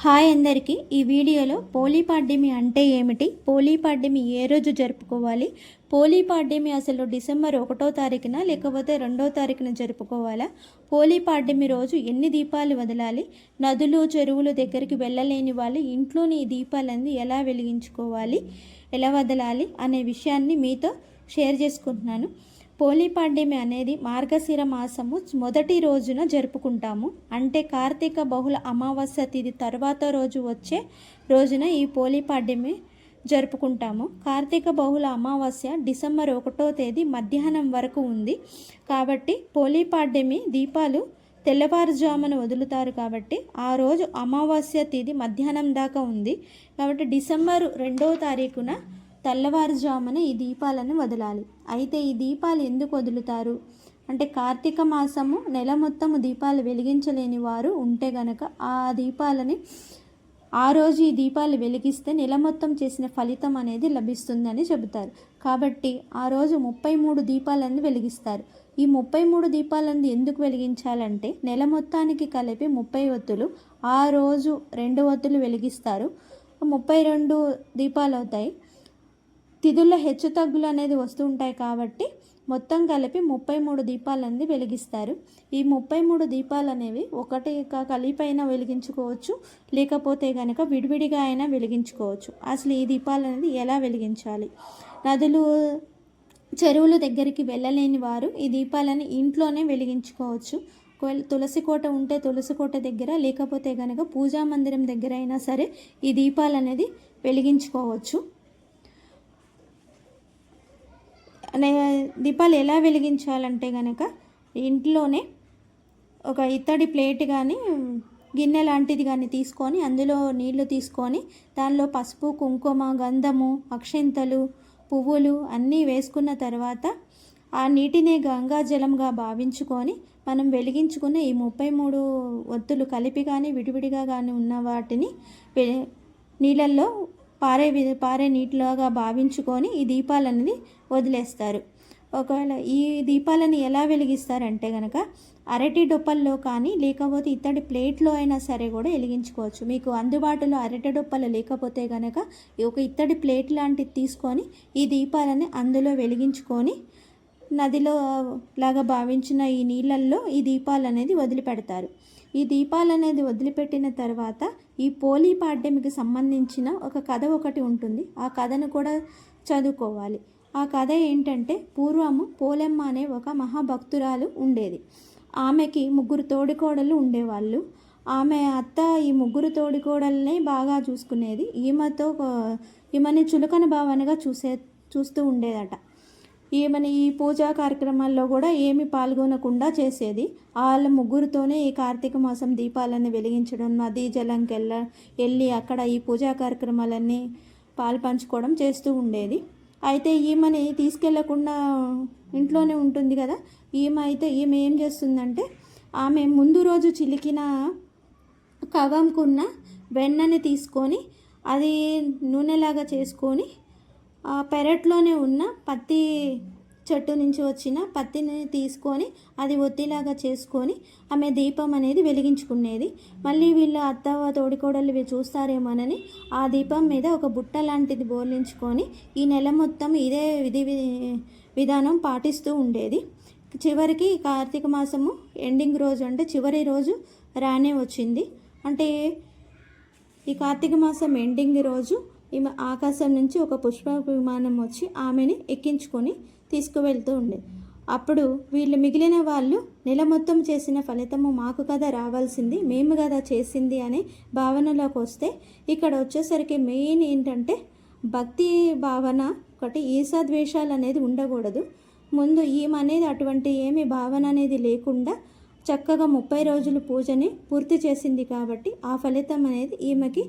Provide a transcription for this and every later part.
Hi అందరికీ ఈ వీడియోలో పోలీపాడ్యమి అంటే ఏమిటి, పోలీపాడ్యమి ఏ రోజు జరుపుకోవాలి, పోలీపాడ్యమి అసలు డిసెంబర్ 1వ తారీఖున లేకపోతే 2వ తారీఖున జరుపుకోవాలా, పోలీపాడ్యమి రోజు ఎన్ని దీపాలు వదలాలి, నదులు చెరువుల దగ్గరికి వెళ్ళలేని వాళ్ళు ఇంట్లోని ఈ దీపాలన్నీ ఎలా వెలిగించుకోవాలి, ఎలా వదలాలి అనే విషయాన్ని మీతో షేర్ చేసుకుంటున్నాను. పోలీపాడ్యమి అనేది మార్గశిర మాసము మొదటి రోజున జరుపుకుంటాము. అంటే కార్తీక బహుళ అమావాస్య తిథి తర్వాత రోజు వచ్చే రోజున ఈ పోలీపాడ్యమి జరుపుకుంటాము. కార్తీక బహుళ అమావాస్య డిసెంబర్ 1వ తేదీ మధ్యాహ్నం వరకు ఉంది. కాబట్టి పోలీపాడ్యమి దీపాలు తెల్లవారుజామున వదులుతారు. కాబట్టి ఆ రోజు అమావాస్య తిథి మధ్యాహ్నం దాకా ఉంది. కాబట్టి డిసెంబర్ 2వ తారీఖున తెల్లవారుజామున ఈ దీపాలను వదలాలి. అయితే ఈ దీపాలు ఎందుకు వదులుతారు అంటే, కార్తీక మాసము నెల మొత్తము దీపాలు వెలిగించలేని వారు ఉంటే గనక ఆ దీపాలని ఆ రోజు ఈ దీపాలు వెలిగిస్తే నెల మొత్తం చేసిన ఫలితం అనేది లభిస్తుందని చెబుతారు. కాబట్టి ఆ రోజు 33 దీపాలను వెలిగిస్తారు. ఈ 33 దీపాలను ఎందుకు వెలిగించాలంటే, నెల మొత్తానికి కలిపి 30 ఒత్తులు, ఆ రోజు 2 ఒత్తులు వెలిగిస్తారు, 32 దీపాలు అవుతాయి. తిథుల్లో హెచ్చు తగ్గులు అనేది వస్తూ ఉంటాయి. కాబట్టి మొత్తం కలిపి 33 దీపాలన్నీ వెలిగిస్తారు. ఈ 33 దీపాలు అనేవి ఒకటి కలిపైనా వెలిగించుకోవచ్చు, లేకపోతే కనుక విడివిడిగా అయినా వెలిగించుకోవచ్చు. అసలు ఈ దీపాలు అనేది ఎలా వెలిగించాలి, నదులు చెరువుల దగ్గరికి వెళ్ళలేని వారు ఈ దీపాలని ఇంట్లోనే వెలిగించుకోవచ్చు. ఒకవేళ తులసి కోట ఉంటే తులసి కోట దగ్గర, లేకపోతే కనుక పూజా మందిరం దగ్గర అయినా సరే ఈ దీపాలు అనేది వెలిగించుకోవచ్చు. దీపాలు ఎలా వెలిగించాలంటే కనుక, ఇంట్లోనే ఒక ఇత్తడి ప్లేట్ కానీ గిన్నె లాంటిది కానీ తీసుకొని అందులో నీళ్లు తీసుకొని దానిలో పసుపు, కుంకుమ, గంధము, అక్షింతలు, పువ్వులు అన్నీ వేసుకున్న తర్వాత ఆ నీటిని గంగాజలంగా భావించుకొని మనం వెలిగించుకున్న ఈ 33 ఒత్తులు కలిపి కానీ విడివిడిగా కానీ ఉన్న వాటిని నీళ్ళల్లో పారే నీటిలాగా భావించుకొని ఈ దీపాలనేది వదిలేస్తారు. ఒకవేళ ఈ దీపాలను ఎలా వెలిగిస్తారంటే కనుక, అరటి డొప్పల్లో కానీ లేకపోతే ఇత్తడి ప్లేట్లో అయినా సరే కూడా వెలిగించుకోవచ్చు. మీకు అందుబాటులో అరటి డొప్పలు లేకపోతే కనుక ఒక ఇత్తడి ప్లేట్ లాంటిది తీసుకొని ఈ దీపాలని అందులో వెలిగించుకొని నదిలో లాగా భావించిన ఈ నీళ్ళల్లో ఈ దీపాలు అనేది వదిలిపెడతారు. ఈ దీపాలు అనేది వదిలిపెట్టిన తర్వాత ఈ పోలీపాడ్యమికి సంబంధించిన ఒక కథ ఒకటి ఉంటుంది. ఆ కథను కూడా చదువుకోవాలి. ఆ కథ ఏంటంటే, పూర్వము పోలెమ్మ అనే ఒక మహాభక్తురాలు ఉండేది. ఆమెకి 3 తోడికోడళ్ళు ఉండేవాళ్ళు. ఆమె అత్త ఈ 3 తోడికోడళ్ళనే బాగా చూసుకునేది. ఈమెని చులకన భావనగా చూస్తూ ఉండేదట. ఈమెని ఈ పూజా కార్యక్రమాల్లో కూడా ఏమి పాల్గొనకుండా చేసేది. వాళ్ళ 3తోనే ఈ కార్తీక మాసం దీపాలను వెలిగించడం, నదీ జలంకి వెళ్ళి అక్కడ ఈ పూజా కార్యక్రమాలన్నీ పంచుకోవడం చేస్తూ ఉండేది. అయితే ఈమెని తీసుకెళ్లకుండా ఇంట్లోనే ఉంటుంది కదా. ఈమె ఏం చేస్తుందంటే, ఆమె ముందు రోజు చిలికిన కవంకున్న వెన్నని తీసుకొని అది నూనెలాగా చేసుకొని ఆ పెరట్లోనే ఉన్న పత్తి చెట్టు నుంచి వచ్చిన పత్తిని తీసుకొని అది ఒత్తిలాగా చేసుకొని ఆమె దీపం అనేది వెలిగించుకునేది. మళ్ళీ వీళ్ళ అత్త తోడికోడళ్ళు చూస్తారేమోనని ఆ దీపం మీద ఒక బుట్ట లాంటిది బోర్లించుకొని ఈ నెల మొత్తం ఇదే విధానం పాటిస్తూ ఉండేది. చివరికి కార్తీక మాసము ఎండింగ్ రోజు అంటే చివరి రోజు రానే వచ్చింది. అంటే ఈ కార్తీక మాసం ఎండింగ్ రోజు ఈమె ఆకాశం నుంచి ఒక పుష్ప విమానం వచ్చి ఆమెని ఎక్కించుకొని తీసుకువెళ్తూ ఉండేది. అప్పుడు వీళ్ళు మిగిలిన వాళ్ళు నెల మొత్తం చేసిన ఫలితము మాకు కదా రావాల్సింది, మేము కదా చేసింది అనే భావనలోకి వస్తే, ఇక్కడ వచ్చేసరికి మెయిన్ ఏంటంటే భక్తి భావన ఒకటి, ఈర్ష్యాద్వేషాలు అనేది ఉండకూడదు. ముందు ఈమె అనేది అటువంటి ఏమి భావన అనేది లేకుండా చక్కగా 30 రోజులు పూజని పూర్తి చేసింది. కాబట్టి ఆ ఫలితం అనేది ఈమెకి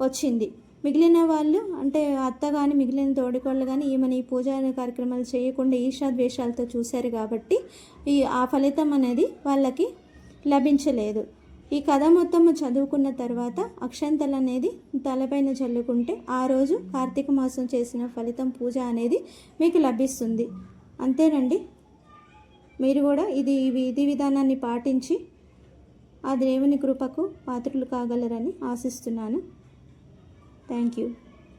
వచ్చింది. మిగిలిన వాళ్ళు అంటే అత్త కానీ మిగిలిన తోడికోళ్ళు కానీ ఈమెను ఈ పూజా కార్యక్రమాలు చేయకుండా ఈర్ష్యాద్వేషాలతో చూశారు. కాబట్టి ఆ ఫలితం అనేది వాళ్ళకి లభించలేదు. ఈ కథ మొత్తం చదువుకున్న తర్వాత అక్షంతలు అనేది తలపైన చల్లుకుంటే ఆ రోజు కార్తీక మాసం చేసిన ఫలితం పూజ అనేది మీకు లభిస్తుంది. అంతేనండి. మీరు కూడా ఈ విధి విధానాన్ని పాటించి ఆ దేవుని కృపకు పాత్రులు కాగలరని ఆశిస్తున్నాను. Thank you.